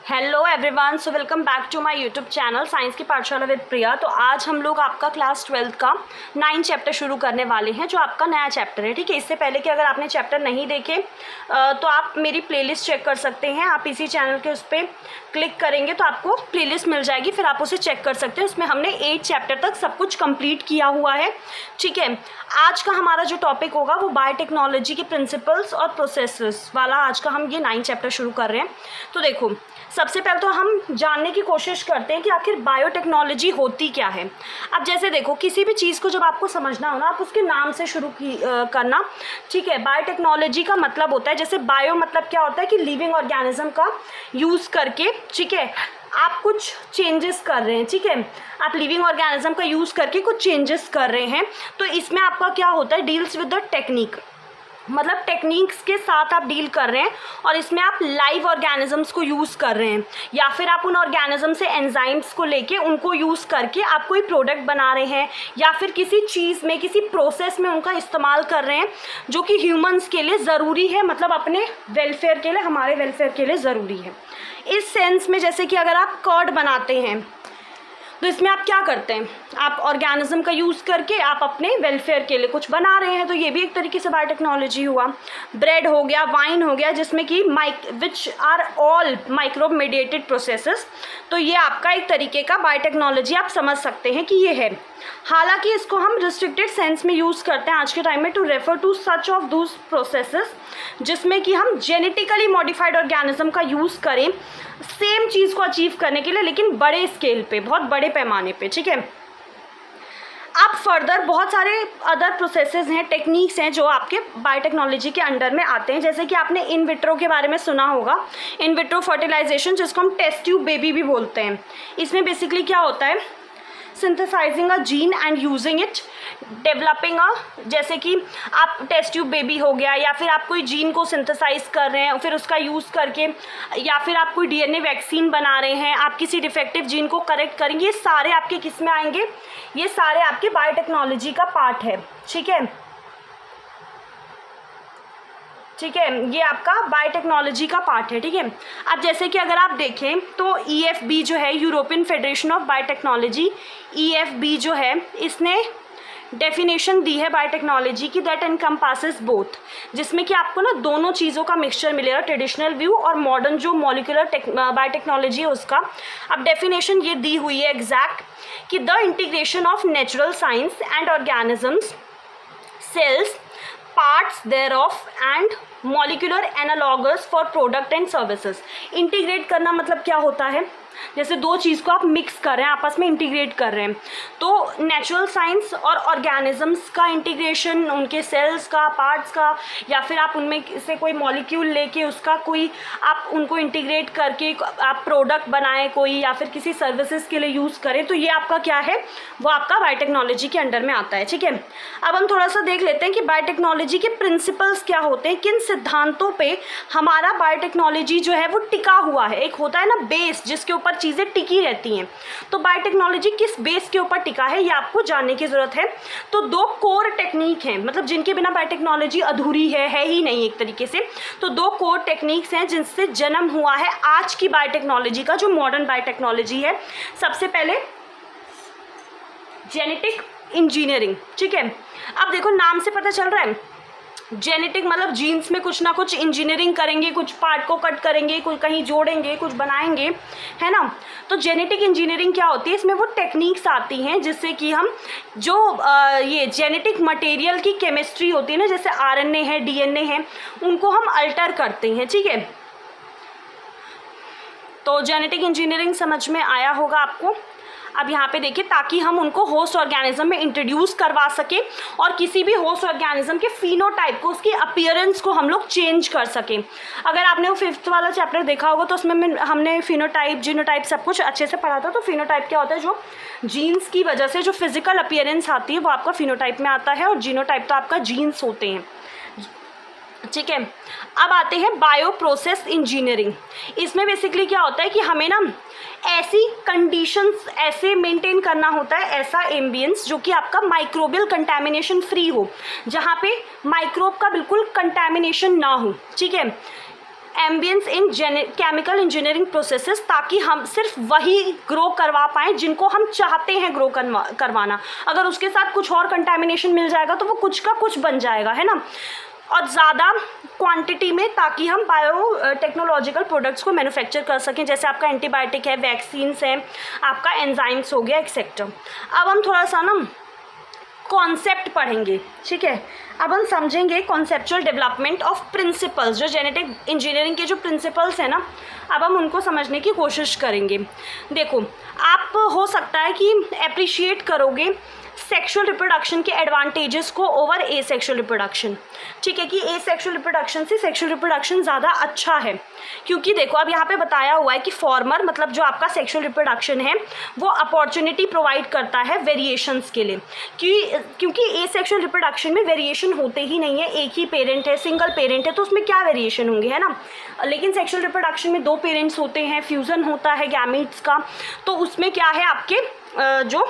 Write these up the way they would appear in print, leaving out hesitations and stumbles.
Hello everyone, so welcome back to my YouTube channel science की पाठशाला with प्रिया। तो आज हम लोग आपका क्लास 12 का 9 चैप्टर शुरू करने वाले हैं, जो आपका नया चैप्टर है। ठीक है, इससे पहले कि अगर आपने चैप्टर नहीं देखे तो आप मेरी प्लेलिस्ट चेक कर सकते हैं। आप इसी चैनल के उस पर क्लिक करेंगे तो आपको प्लेलिस्ट मिल जाएगी, फिर आप उसे चेक कर सकते हैं। उसमें हमने 8 चैप्टर तक सब कुछ कंप्लीट किया हुआ है। ठीक है, आज का हमारा जो टॉपिक होगा वो बायोटेक्नोलॉजी के प्रिंसिपल्स और प्रोसेसेस वाला आज का हम ये 9 चैप्टर शुरू कर रहे हैं। तो देखो, सबसे पहले तो हम जानने की कोशिश करते हैं कि आखिर बायोटेक्नोलॉजी होती क्या है। अब जैसे देखो, किसी भी चीज़ को जब आपको समझना हो ना, आप उसके नाम से शुरू करना। ठीक है, बायोटेक्नोलॉजी का मतलब होता है, जैसे बायो मतलब क्या होता है कि लिविंग ऑर्गेनिज्म का यूज़ करके, ठीक है, आप कुछ चेंजेस कर रहे हैं। ठीक है, आप लिविंग ऑर्गेनिज्म का यूज़ करके कुछ चेंजेस कर रहे हैं। तो इसमें आपका क्या होता है, डील्स विद द टेक्निक, मतलब टेक्निक्स के साथ आप डील कर रहे हैं। और इसमें आप लाइव ऑर्गेनिजम्स को यूज़ कर रहे हैं, या फिर आप उन ऑर्गेनिज्म से एंजाइम्स को लेके उनको यूज़ करके आप कोई प्रोडक्ट बना रहे हैं, या फिर किसी चीज़ में, किसी प्रोसेस में उनका इस्तेमाल कर रहे हैं जो कि ह्यूमंस के लिए ज़रूरी है, मतलब अपने वेलफेयर के लिए, हमारे वेलफेयर के लिए ज़रूरी है। इस सेंस में जैसे कि अगर आप कर्ड बनाते हैं तो इसमें आप क्या करते हैं, आप ऑर्गेनिज्म का यूज़ करके आप अपने वेलफेयर के लिए कुछ बना रहे हैं। तो ये भी एक तरीके से बायोटेक्नोलॉजी हुआ। ब्रेड हो गया, वाइन हो गया, जिसमें कि which are all microbe mediated processes. तो ये आपका एक तरीके का बायोटेक्नोलॉजी आप समझ सकते हैं कि ये है। हालांकि इसको हम रिस्ट्रिक्टेड सेंस में यूज़ करते हैं आज के टाइम में, to refer to such of those processes जिसमें कि हम जेनेटिकली मॉडिफाइड ऑर्गेनिज्म का यूज़ करें सेम चीज़ को अचीव करने के लिए, लेकिन बड़े स्केल पे, बहुत बड़े पैमाने पे। ठीक है, अब फर्दर बहुत सारे अदर प्रोसेसेस हैं, टेक्निक्स हैं जो आपके बायोटेक्नोलॉजी के अंडर में आते हैं। जैसे कि आपने इन विट्रो के बारे में सुना होगा, इन विट्रो फर्टिलाइजेशन, जिसको हम टेस्ट ट्यूब बेबी भी बोलते हैं। इसमें बेसिकली क्या होता है, synthesising a gene and using it, developing अ, जैसे कि आप टेस्ट ट्यूब बेबी हो गया, या फिर आप कोई जीन को सिंथेसाइज कर रहे हैं, फिर उसका यूज़ करके, या फिर आप कोई डीएनए वैक्सीन बना रहे हैं, आप किसी डिफेक्टिव जीन को करेक्ट करेंगे। ये सारे आपके किस में आएंगे, ये सारे आपके बायोटेक्नोलॉजी का पार्ट है। ठीक है, ठीक है, ये आपका बायोटेक्नोलॉजी का पार्ट है। ठीक है, अब जैसे कि अगर आप देखें तो EFB जो है, European federation of biotechnology, EFB जो है, इसने डेफिनेशन दी है बायोटेक्नोलॉजी की, दैट एनकम्पासेस बोथ, जिसमें कि आपको ना दोनों चीज़ों का मिक्सचर मिलेगा, ट्रेडिशनल व्यू और मॉडर्न जो मॉलिक्यूलर बायोटेक्नोलॉजी है उसका। अब डेफिनेशन ये दी हुई है एग्जैक्ट कि the integration of natural science and organisms, cells, parts thereof and molecular analogues for product and services। Integrate करना मतलब क्या होता है, जैसे दो चीज़ को आप मिक्स कर रहे हैं, आपस में इंटीग्रेट कर रहे हैं। तो नेचुरल साइंस और ऑर्गेनिजम्स का इंटीग्रेशन, उनके सेल्स का, पार्ट्स का, या फिर आप उनमें से कोई मॉलिक्यूल लेके उसका कोई आप उनको इंटीग्रेट करके आप प्रोडक्ट बनाएं कोई, या फिर किसी सर्विसेज के लिए यूज़ करें, तो ये आपका क्या है, वो आपका बायोटेक्नोलॉजी के अंडर में आता है। ठीक है, अब हम थोड़ा सा देख लेते हैं कि बायोटेक्नोलॉजी के प्रिंसिपल्स क्या होते हैं, किन सिद्धांतों पर हमारा बायोटेक्नोलॉजी जो है वो टिका हुआ है। एक होता है ना बेस, जिसके ऊपर चीज़ें टिकी रहती हैं। तो बायोटेक्नोलॉजी किस बेस के ऊपर टिका है, ये आपको जानने की ज़रूरत है। तो 2 कोर टेक्निक हैं, मतलब जिनके बिना बायोटेक्नोलॉजी अधूरी है ही नहीं एक तरीके से। तो 2 कोर टेक्निक्स हैं जिनसे जन्म हुआ है आज की बायोटेक्नोलॉजी का, जो मॉडर्न बायोटेक्नोलॉजी है। सबसे पहले जेनेटिक इंजीनियरिंग। ठीक है, अब देखो नाम से पता चल रहा है, जेनेटिक मतलब जीन्स में कुछ ना कुछ इंजीनियरिंग करेंगे, कुछ पार्ट को कट करेंगे, कुछ कहीं जोड़ेंगे, कुछ बनाएंगे, है ना। तो जेनेटिक इंजीनियरिंग क्या होती है, इसमें वो टेक्निक्स आती हैं जिससे कि हम जो ये जेनेटिक मटेरियल की केमिस्ट्री होती है ना, जैसे RNA है, DNA है, उनको हम अल्टर करते हैं। ठीक है, तो जेनेटिक इंजीनियरिंग समझ में आया होगा आपको। अब यहाँ पे देखिए, ताकि हम उनको होस्ट ऑर्गेनिज्म में इंट्रोड्यूस करवा सकें और किसी भी होस्ट ऑर्गेनिज्म के फिनोटाइप को, उसकी अपीयरेंस को हम लोग चेंज कर सकें। अगर आपने वो 5th वाला चैप्टर देखा होगा तो उसमें हमने फिनोटाइप, जीनोटाइप सब कुछ अच्छे से पढ़ा था। तो फिनोटाइप क्या होता है, जो जीन्स की वजह से जो फिजिकल अपीयरेंस आती है वो आपका फिनोटाइप में आता है, और जीनोटाइप तो आपका जीन्स होते हैं। ठीक है, अब आते हैं बायो प्रोसेस इंजीनियरिंग। इसमें बेसिकली क्या होता है कि हमें ना ऐसी कंडीशंस ऐसे मेंटेन करना होता है, ऐसा एम्बियंस जो कि आपका माइक्रोबियल कंटैमिनेशन फ्री हो, जहाँ पे माइक्रोब का बिल्कुल कंटैमिनेशन ना हो। ठीक है, एम्बियंस इन केमिकल इंजीनियरिंग प्रोसेसेस, ताकि हम सिर्फ वही ग्रो करवा पाएँ जिनको हम चाहते हैं ग्रो करवाना। अगर उसके साथ कुछ और कंटेमिनेशन मिल जाएगा तो वो कुछ का कुछ बन जाएगा, है ना, और ज़्यादा क्वांटिटी में, ताकि हम बायोटेक्नोलॉजिकल प्रोडक्ट्स को मैन्युफैक्चर कर सकें। जैसे आपका एंटीबायोटिक है, वैक्सीन्स हैं, आपका एंजाइम्स हो गया, एक्सेट्रा। अब हम थोड़ा सा ना कॉन्सेप्ट पढ़ेंगे, ठीक है। अब हम समझेंगे कॉन्सेप्चुअल डेवलपमेंट ऑफ प्रिंसिपल्स, जो जेनेटिक इंजीनियरिंग के जो प्रिंसिपल्स हैं ना, अब हम उनको समझने की कोशिश करेंगे। देखो, आप हो सकता है कि अप्रिशिएट करोगे सेक्सुअल रिप्रोडक्शन के एडवांटेजेस को ओवर ए सेक्सुअल रिप्रोडक्शन, ठीक है, कि ए सेक्सुअल रिप्रोडक्शन से सेक्सुअल रिप्रोडक्शन ज़्यादा अच्छा है। क्योंकि देखो, अब यहाँ पे बताया हुआ है कि फॉर्मर मतलब जो आपका सेक्सुअल रिप्रोडक्शन है वो अपॉर्चुनिटी प्रोवाइड करता है वेरिएशंस के लिए, क्योंकि ए सेक्सुअल रिप्रोडक्शन में वेरिएशन होते ही नहीं है। एक ही पेरेंट है, सिंगल पेरेंट है, तो उसमें क्या वेरिएशन होंगे, है ना। लेकिन सेक्सुअल रिप्रोडक्शन में 2 पेरेंट्स होते हैं, फ्यूज़न होता है गैमीट्स का, तो उसमें क्या है, आपके जो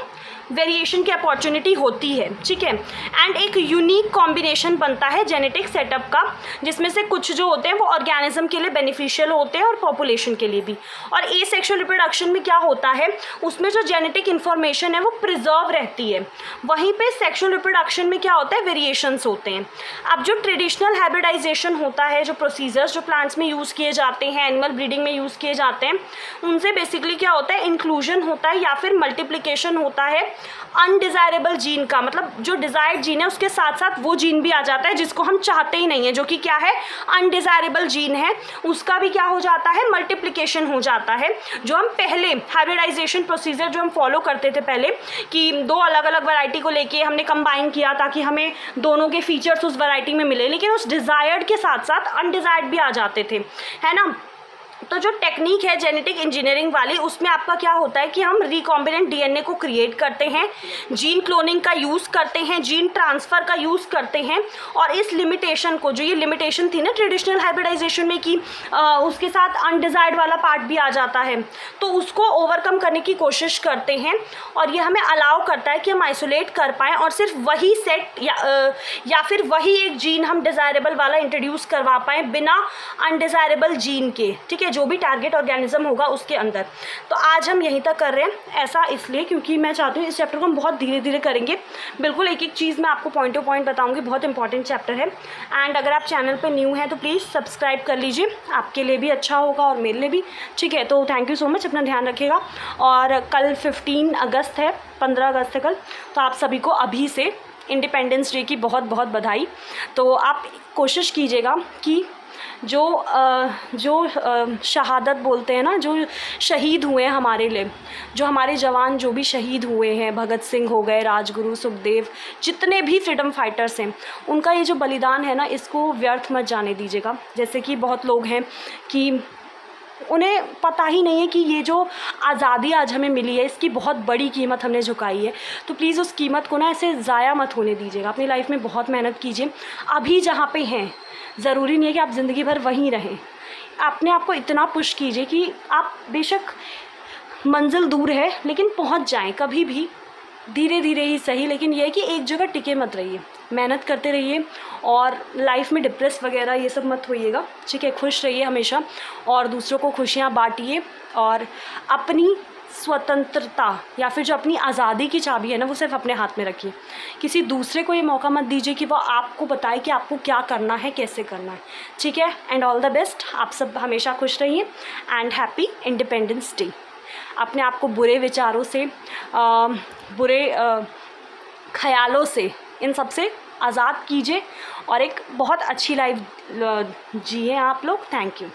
वेरिएशन की अपॉर्चुनिटी होती है, ठीक है। एंड एक यूनिक कॉम्बिनेशन बनता है जेनेटिक सेटअप का, जिसमें से कुछ जो होते हैं वो ऑर्गेनिज्म के लिए बेनिफिशियल होते हैं और पॉपुलेशन के लिए भी। और ए सेक्सुअल रिप्रोडक्शन में क्या होता है, उसमें जो जेनेटिक इन्फॉर्मेशन है वो प्रिजर्व रहती है। वहीं पे सेक्सुअल रिप्रोडक्शन में क्या होता है, वेरिएशंस होते हैं। अब जो ट्रेडिशनल हाइब्रिडाइजेशन होता है, जो प्रोसीजर्स जो प्लांट्स में यूज़ किए जाते हैं, एनिमल ब्रीडिंग में यूज़ किए जाते हैं, उनसे बेसिकली क्या होता है, इंक्लूजन होता है या फिर मल्टीप्लिकेशन होता है अनडिज़ायरेबल जीन का। मतलब जो डिज़ायर्ड जीन है उसके साथ साथ वो जीन भी आ जाता है जिसको हम चाहते ही नहीं है, जो कि क्या है, अनडिज़ायरेबल जीन है, उसका भी क्या हो जाता है, मल्टीप्लिकेशन हो जाता है। जो हम पहले हाइब्रिडाइजेशन प्रोसीजर जो हम फॉलो करते थे पहले, कि 2 अलग अलग वैरायटी को लेके हमने कंबाइन किया ताकि हमें दोनों के फीचर्स उस वैरायटी में मिले, लेकिन उस डिज़ायर्ड के साथ साथ अनडिज़ायर्ड भी आ जाते थे, है ना। तो जो टेक्निक है जेनेटिक इंजीनियरिंग वाली, उसमें आपका क्या होता है कि हम रिकॉम्बिनेंट डीएनए को क्रिएट करते हैं, जीन क्लोनिंग का यूज़ करते हैं, जीन ट्रांसफ़र का यूज़ करते हैं, और इस लिमिटेशन को, जो ये लिमिटेशन थी ना ट्रेडिशनल हाइब्रिडाइजेशन में कि उसके साथ अनडिज़ायर्ड वाला पार्ट भी आ जाता है, तो उसको ओवरकम करने की कोशिश करते हैं। और ये हमें अलाउ करता है कि हम आइसोलेट कर पाएँ और सिर्फ वही सेट या फिर वही एक जीन हम डिज़ायरेबल वाला इंट्रोड्यूस करवा पाएँ बिना अनडिज़ायरेबल जीन के, ठीक है, जो भी टारगेट ऑर्गेनिज्म होगा उसके अंदर। तो आज हम यहीं तक कर रहे हैं, ऐसा इसलिए क्योंकि मैं चाहती हूँ इस चैप्टर को हम बहुत धीरे धीरे करेंगे। बिल्कुल एक एक चीज़ मैं आपको पॉइंट टू पॉइंट बताऊंगी, बहुत इंपॉर्टेंट चैप्टर है। एंड अगर आप चैनल पे न्यू हैं तो प्लीज़ सब्सक्राइब कर लीजिए, आपके लिए भी अच्छा होगा और मेरे लिए भी, ठीक है। तो थैंक यू सो मच, अपना ध्यान रखिएगा। और कल 15 अगस्त है, 15 अगस्त है कल, तो आप सभी को अभी से इंडिपेंडेंस डे की बहुत बहुत बधाई। तो आप कोशिश कीजिएगा कि जो शहादत बोलते हैं ना, जो शहीद हुए हैं हमारे लिए, जो हमारे जवान जो भी शहीद हुए हैं, भगत सिंह हो गए, राजगुरु, सुखदेव, जितने भी फ्रीडम फाइटर्स हैं, उनका ये जो बलिदान है ना, इसको व्यर्थ मत जाने दीजिएगा। जैसे कि बहुत लोग हैं कि उन्हें पता ही नहीं है कि ये जो आज़ादी आज हमें मिली है, इसकी बहुत बड़ी कीमत हमने झुकाई है। तो प्लीज़ उस कीमत को ना ऐसे ज़ाया मत होने दीजिएगा। अपनी लाइफ में बहुत मेहनत कीजिए। अभी जहाँ पे हैं, ज़रूरी नहीं है कि आप ज़िंदगी भर वहीं रहें। अपने आप को इतना पुश कीजिए कि आप बेशक मंजिल दूर है लेकिन पहुँच जाएं, कभी भी धीरे धीरे ही सही, लेकिन यह है कि एक जगह टिके मत रहिए, मेहनत करते रहिए और लाइफ में डिप्रेस वगैरह ये सब मत होइएगा, ठीक है। खुश रहिए हमेशा और दूसरों को खुशियाँ बांटिए, और अपनी स्वतंत्रता या फिर जो अपनी आज़ादी की चाबी है ना, वो सिर्फ अपने हाथ में रखिए। किसी दूसरे को ये मौका मत दीजिए कि वो आपको बताए कि आपको क्या करना है, कैसे करना है, ठीक है। एंड ऑल द बेस्ट, आप सब हमेशा खुश रहिए एंड हैप्पी इंडिपेंडेंस डे। अपने आप को बुरे विचारों से, बुरे ख्यालों से, इन सब से आज़ाद कीजिए और एक बहुत अच्छी लाइफ जिए आप लोग। Thank you.